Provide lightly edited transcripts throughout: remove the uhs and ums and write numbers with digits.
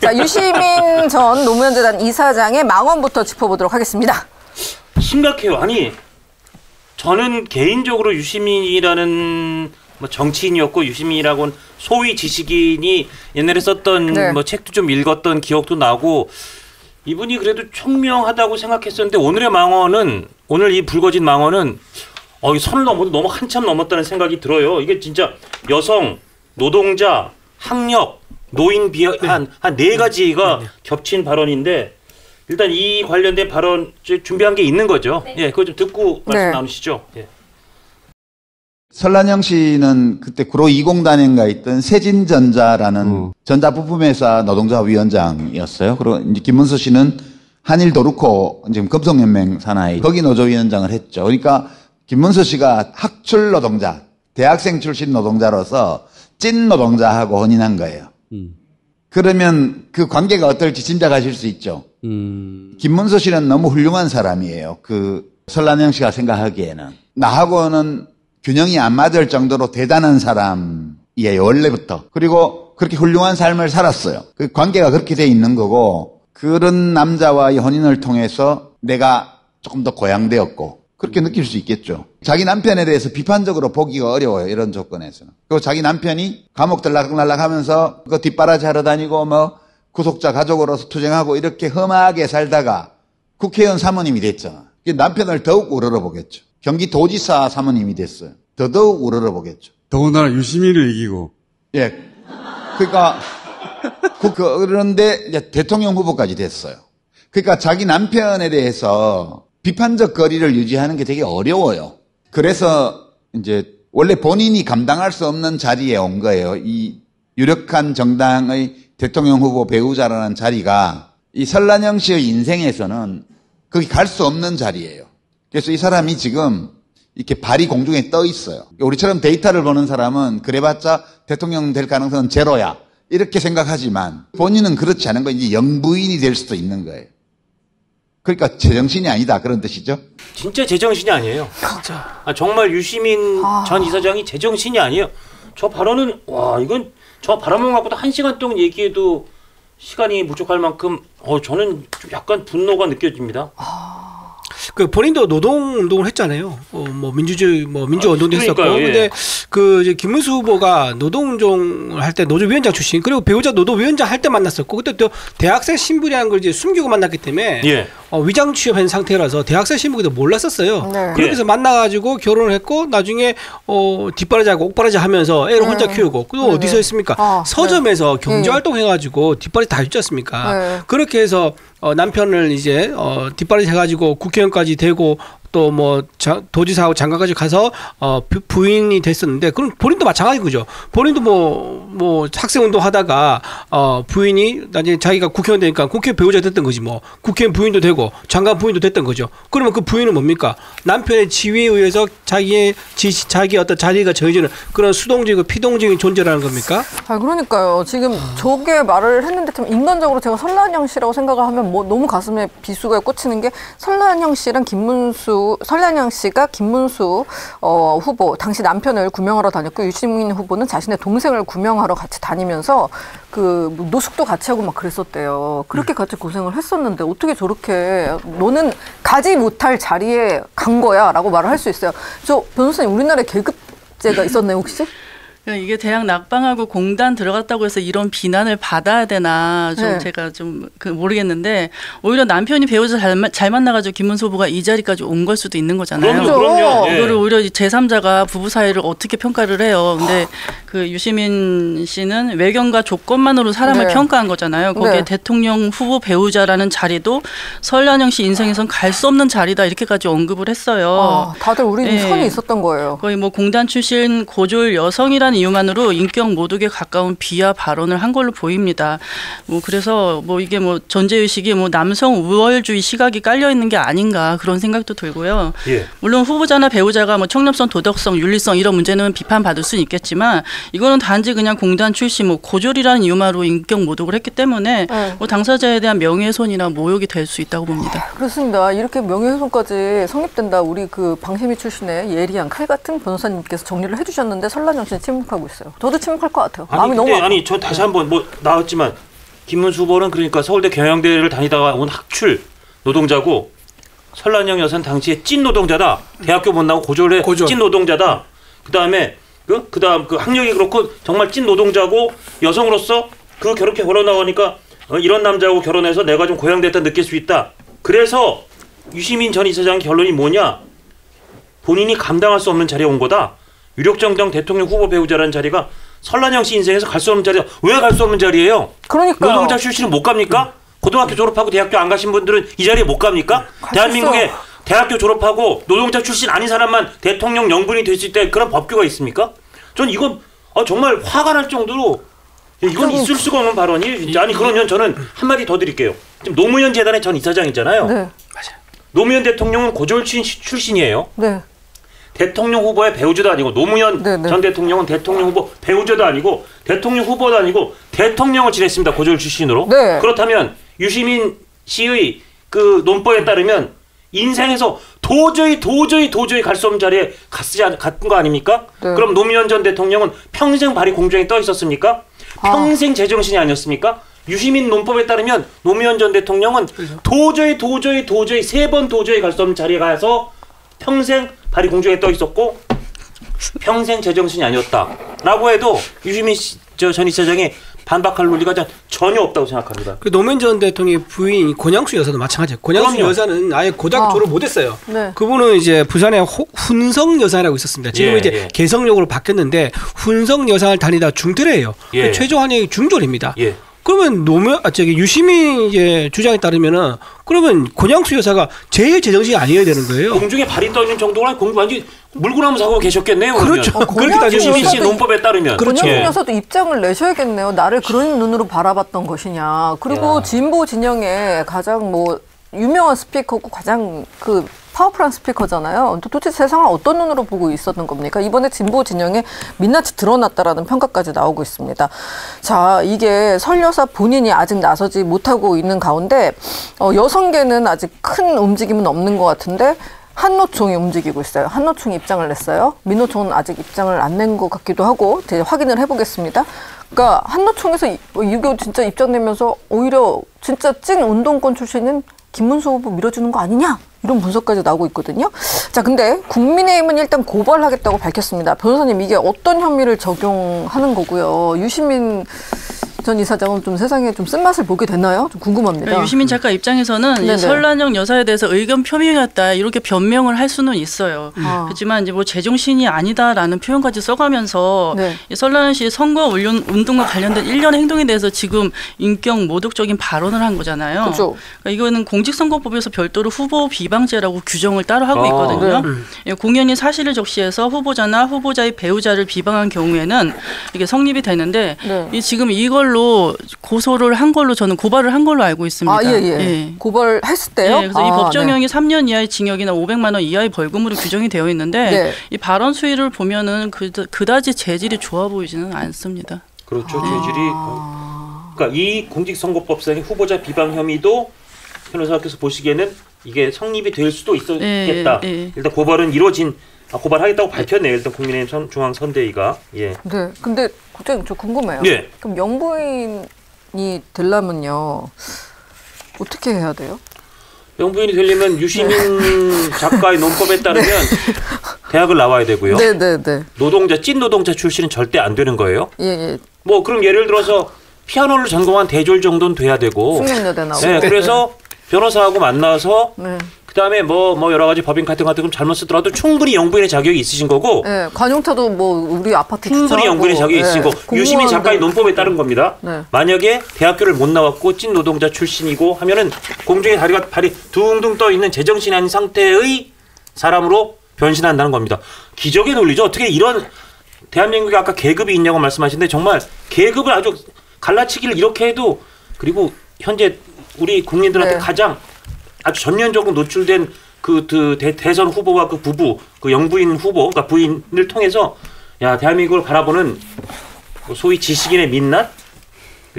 자, 유시민 전 노무현재단 이사장의 망언부터 짚어보도록 하겠습니다. 심각해요. 아니, 저는 개인적으로 유시민이라는 뭐 정치인이었고 유시민이라고는 소위 지식인이 옛날에 썼던 뭐 책도 좀 읽었던 기억도 나고 이분이 그래도 총명하다고 생각했었는데 오늘 이 불거진 망언은 선을 너무 한참 넘었다는 생각이 들어요. 이게 진짜 여성, 노동자, 학력, 노인 한 네 가지가 겹친 발언인데 일단 이 관련된 발언 준비한 게 있는 거죠. 네. 예, 그거 좀 듣고 말씀 나누시죠. 예. 설란영 씨는 그때 구로 20단인가 있던 세진전자라는 전자부품회사 노동자 위원장이었어요. 그리고 이제 김문수 씨는 한일도르코 지금 금속연맹 산하의 거기 노조위원장을 했죠. 그러니까 김문수 씨가 학출 노동자, 대학생 출신 노동자로서 찐 노동자하고 혼인한 거예요. 그러면 그 관계가 어떨지 짐작하실 수 있죠. 김문수 씨는 너무 훌륭한 사람이에요. 그 설란영 씨가 생각하기에는. 나하고는 균형이 안 맞을 정도로 대단한 사람이에요, 원래부터. 그리고 그렇게 훌륭한 삶을 살았어요. 그 관계가 그렇게 돼 있는 거고, 그런 남자와의 혼인을 통해서 내가 조금 더 고양되었고, 그렇게 느낄 수 있겠죠. 자기 남편에 대해서 비판적으로 보기가 어려워요, 이런 조건에서는. 그리고 자기 남편이 감옥 들락날락 하면서 그 뒷바라지 하러 다니고, 뭐, 구속자 가족으로서 투쟁하고 이렇게 험하게 살다가 국회의원 사모님이 됐잖아. 남편을 더욱 우러러보겠죠. 경기도지사 사모님이 됐어요. 더더욱 우러러보겠죠. 더군다나 유시민을 이기고. 예. 그러니까, 그런데 이제 대통령 후보까지 됐어요. 그러니까 자기 남편에 대해서 비판적 거리를 유지하는 게 되게 어려워요. 그래서 이제 원래 본인이 감당할 수 없는 자리에 온 거예요. 이 유력한 정당의 대통령 후보 배우자라는 자리가 이 설란영 씨의 인생에서는 거기 갈 수 없는 자리예요. 그래서 이 사람이 지금 이렇게 발이 공중에 떠 있어요. 우리처럼 데이터를 보는 사람은 그래봤자 대통령 될 가능성은 제로야. 이렇게 생각하지만 본인은 그렇지 않은 거예요. 이제 영부인이 될 수도 있는 거예요. 그러니까 제정신이 아니다. 그런 뜻이죠. 진짜 제정신이 아니에요. 진짜. 정말 유시민 전 이사장이 제정신이 아니에요. 저 발언은 이건 저 발언만 갖고도 1시간 동안 얘기해도 시간이 부족할 만큼 저는 좀 약간 분노가 느껴집니다. 그 본인도 노동 운동을 했잖아요. 민주 운동도 했었고. 근데 이제 김문수 후보가 노동 운동을 할 때 노조위원장 출신, 그리고 배우자 노조위원장 할 때 만났었고, 그때 또 대학생 신분이라는 걸 이제 숨기고 만났기 때문에 위장 취업한 상태라서 대학생 신분도 몰랐었어요. 그렇게 해서 만나가지고 결혼을 했고, 나중에 뒷바라지하고 옥바라지 하면서 애를 혼자 키우고, 또 어디서 했습니까? 서점에서 경제활동 해가지고 뒷바라지 다 했지 않습니까? 그렇게 해서 남편을 이제 뒷바라지 해가지고 국회의원까지 되고 또 뭐 도지사하고 장관까지 가서 부인이 됐었는데, 그럼 본인도 마찬가지죠. 본인도 뭐 학생운동 하다가 부인이 나중에 자기가 국회의원 되니까 국회 배우자 됐던 거지, 뭐 국회의원 부인도 되고 장관 부인도 됐던 거죠. 그러면 그 부인은 뭡니까? 남편의 지위에 의해서 자기의 어떤 자리가 정해지는 그런 수동적이고 피동적인 존재라는 겁니까? 그러니까요. 지금 저게 말을 했는데 참 인간적으로 제가 설란영 씨라고 생각을 하면 너무 가슴에 비수가 꽂히는 게, 설란영 씨가 김문수 후보 당시 남편을 구명하러 다녔고, 유시민 후보는 자신의 동생을 구명하러 같이 다니면서 그 노숙도 같이 하고 막 그랬었대요. 그렇게 같이 고생을 했었는데 어떻게 저렇게 너는 가지 못할 자리에 간 거야 라고 말을 할 수 있어요. 저 변호사님, 우리나라에 계급제가 있었나요 혹시? 이게 대학 낙방하고 공단 들어갔다고 해서 이런 비난을 받아야 되나 제가 좀 모르겠는데, 오히려 남편이 배우자 잘 만나가지고 김문수 후보가 이 자리까지 온 걸 수도 있는 거잖아요. 그럼요. 이거를 오히려 제3자가 부부 사이를 어떻게 평가를 해요. 근데 그 유시민 씨는 외견과 조건만으로 사람을 평가한 거잖아요. 거기에 대통령 후보 배우자라는 자리도 설란영 씨 인생에선 갈 수 없는 자리다, 이렇게까지 언급을 했었어요. 다들 우리 선이 있었던 거예요. 거의 뭐 공단 출신 고졸 여성이라는 이유만으로 인격 모독에 가까운 비하 발언을 한 걸로 보입니다. 그래서 이게 전제의식이 남성 우월주의 시각이 깔려 있는 게 아닌가, 그런 생각도 들고요. 물론 후보자나 배우자가 청렴성, 도덕성, 윤리성 이런 문제는 비판받을 수는 있겠지만, 이거는 단지 그냥 공단 출신 고졸이라는 이유만으로 인격 모독을 했기 때문에 당사자에 대한 명예훼손이나 모욕이 될 수 있다고 봅니다. 그렇습니다. 이렇게 명예훼손까지 성립된다. 우리 그 방심위 출신의 예리한 칼 같은 변호사님께서 정리를 해주셨는데, 설란영 씨는 침묵하고 있어요. 저도 침묵할 것 같아요. 마음이 너무 저 다시 한번 나왔지만 김문수 후보는 그러니까 서울대 경영대를 다니다가 온 학출 노동자고 설란영 여사는 당시에 찐 노동자다. 대학교 못 나오고 고졸의 찐 노동자다. 그다음에 그다음 그 학력이 그렇고 정말 찐 노동자고 여성으로서 그렇게 결혼하니까 이런 남자하고 결혼해서 내가 좀 고향됐다 느낄 수 있다. 그래서 유시민 전 이사장 결론이 뭐냐? 본인이 감당할 수 없는 자리에 온 거다. 유력정당 대통령 후보 배우자라는 자리가 설란영 씨 인생에서 갈 수 없는 자리다. 왜 갈 수 없는 자리예요? 그러니까 노동자 출신은 못 갑니까? 고등학교 졸업하고 대학교 안 가신 분들은 이 자리에 못 갑니까? 대한민국에 대학교 졸업하고 노동자 출신 아닌 사람만 대통령 영분이 될 수 있다. 그런 법규가 있습니까? 전 이건 정말 화가 날 정도로 이건 있을 수가 없는 발언이에요. 진짜. 아니 그러면 저는 한마디 더 드릴게요. 지금 노무현 재단의 전 이사장이잖아요. 네. 맞아요. 노무현 대통령은 고졸 출신이에요. 네. 대통령 후보의 배우자도 아니고 노무현 전 대통령은 대통령 후보 배우자도 아니고 대통령 후보도 아니고 대통령을 지냈습니다. 고졸 출신으로. 네. 그렇다면 유시민 씨의 그 논법에 따르면 인생에서 도저히 갈 수 없는 자리에 갔은 거 아닙니까? 네. 그럼 노무현 전 대통령은 평생 발이 공중에 떠 있었습니까? 평생 제정신이 아니었습니까? 유시민 논법에 따르면 노무현 전 대통령은 도저히 3번 도저히 갈 수 없는 자리에 가서 평생 발이 공중에 떠 있었고 평생 제정신이 아니었다라고 해도 유시민 전 이사장이 반박할 논리가 전혀 없다고 생각합니다. 그 노무현 전 대통령의 부인 권양수 여사도 마찬가지예요. 권양수 여사는 아예 고등학교 졸업 못했어요. 네. 그분은 이제 부산에 훈성 여사라고 있었습니다. 지금 이제 개성역으로 바뀌었는데 훈성 여상을 다니다 중퇴래예요. 최저 학력이 중졸입니다. 그러면 유시민 주장에 따르면은 그러면 권양수 여사가 제일 제정신이 아니어야 되는 거예요. 공중에 발이 떠 있는 정도가 공부 완전 물구나무 사고 계셨겠네요. 그렇죠. 그렇게 따지면 유시민 씨 논법에 따르면. 권양수 여사도 입장을 내셔야겠네요. 나를 그런 눈으로 바라봤던 것이냐. 그리고 진보 진영의 가장 유명한 스피커고 가장 파워풀한 스피커잖아요. 도대체 세상을 어떤 눈으로 보고 있었던 겁니까? 이번에 진보 진영에 민낯이 드러났다라는 평가까지 나오고 있습니다. 자, 이게 설 여사 본인이 아직 나서지 못하고 있는 가운데 여성계는 아직 큰 움직임은 없는 것 같은데 한노총이 움직이고 있어요. 한노총이 입장을 냈어요. 민노총은 아직 입장을 안 낸 것 같기도 하고 확인을 해보겠습니다. 그러니까 한노총에서 이거 진짜 입장 내면서 오히려 진짜 찐 운동권 출신인 김문수 후보 밀어주는 거 아니냐? 이런 분석까지 나오고 있거든요. 자, 근데 국민의힘은 일단 고발하겠다고 밝혔습니다. 변호사님, 이게 어떤 혐의를 적용하는 거고요? 유시민 전 이사장은 좀 세상에 좀 쓴맛을 보게 됐나요? 좀 궁금합니다. 유시민 작가 입장에서는 설란영 여사에 대해서 의견 표명이었다 이렇게 변명을 할 수는 있어요. 하지만 이제 제정신이 아니다라는 표현까지 써가면서 설란영 씨의 선거 운동과 관련된 일련의 행동에 대해서 지금 인격 모독적인 발언을 한 거잖아요. 그렇죠. 그러니까 이거는 공직선거법에서 별도로 후보 비방죄라고 규정을 따로 하고 있거든요. 공연히 사실을 적시해서 후보자나 후보자의 배우자를 비방한 경우에는 이게 성립이 되는데 지금 이걸로 고소를 한 걸로 저는 고발을 한 걸로 알고 있습니다. 고발했을 때요? 그래서 이 법정형이 3년 이하의 징역이나 500만 원 이하의 벌금으로 규정이 되어 있는데 이 발언 수위를 보면은 그다지 재질이 좋아 보이지는 않습니다. 그렇죠. 재질이 그러니까 이 공직선거법상의 후보자 비방 혐의도 변호사께서 보시기에는 이게 성립이 될 수도 있었겠다. 일단 고발은 고발하겠다고 밝혔네요. 일단 국민의힘 중앙선대위가. 네. 근데 국장님 저 궁금해요. 그럼 영부인이 되려면요 어떻게 해야 돼요? 영부인이 되려면 유시민 작가의 논법에 따르면 대학을 나와야 되고요. 찐 노동자 출신은 절대 안 되는 거예요. 그럼 예를 들어서 피아노를 전공한 대졸 정도는 돼야 되고. 숙명여대 나오고. 그래서 변호사하고 만나서 그다음에 여러 가지 법인 같은 거 잘못 쓰더라도 충분히 영부인의 자격이 있으신 거고. 관용차도 우리 아파트 충분히 영부인의 자격이 있으신 거. 유시민 작가의 논법에 따른 겁니다. 만약에 대학교를 못 나왔고 찐 노동자 출신이고 하면은 공중에 발이 둥둥 떠 있는 제정신이 아닌 상태의 사람으로 변신한다는 겁니다. 기적의 논리죠. 어떻게 이런 대한민국에 아까 계급이 있냐고 말씀하시는데 정말 계급을 아주 갈라치기를 이렇게 해도 그리고 현재 우리 국민들한테 가장 아주 전면적으로 노출된 대선 후보와 그 부부, 그 영부인 후보, 그러니까 부인을 통해서 대한민국을 바라보는 소위 지식인의 민낯,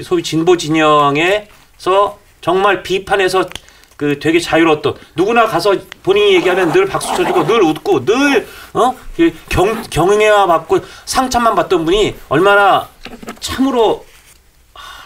소위 진보 진영에서 정말 비판에서 되게 자유로웠던 누구나 가서 본인이 얘기하면 늘 박수 쳐주고 늘 웃고 늘 경애와 받고 상처만 받던 분이 얼마나 참으로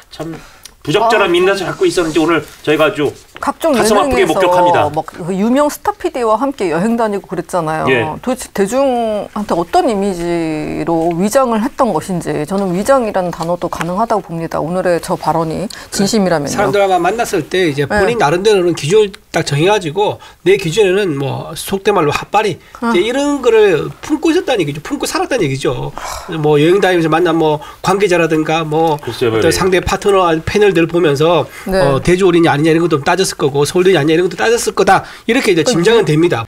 참 부적절한 민낯을 갖고 있었는지 오늘 저희가 아주 각종 가슴 아프게 목격합니다. 막 유명 스타 PD와 함께 여행 다니고 그랬잖아요. 예. 도대체 대중한테 어떤 이미지로 위장을 했던 것인지 저는 위장이라는 단어도 가능하다고 봅니다. 오늘의 저 발언이 진심이라면요. 사람들과 만났을 때 이제 본인 나름대로는 기준을 딱 정해가지고 내 기준에는 뭐 속된 말로 핫바리 이제 이런 거를 품고 있었다는 얘기죠. 품고 살았다는 얘기죠. 뭐 여행 다니면서 만난 뭐 관계자라든가 뭐 어떤 상대 파트너 패널들을 보면서 네. 대주올이냐 아니냐 이런 것도 따졌을 거고 서울대냐 아니냐 이런 것도 따졌을 거다. 이렇게 이제 짐작은 됩니다.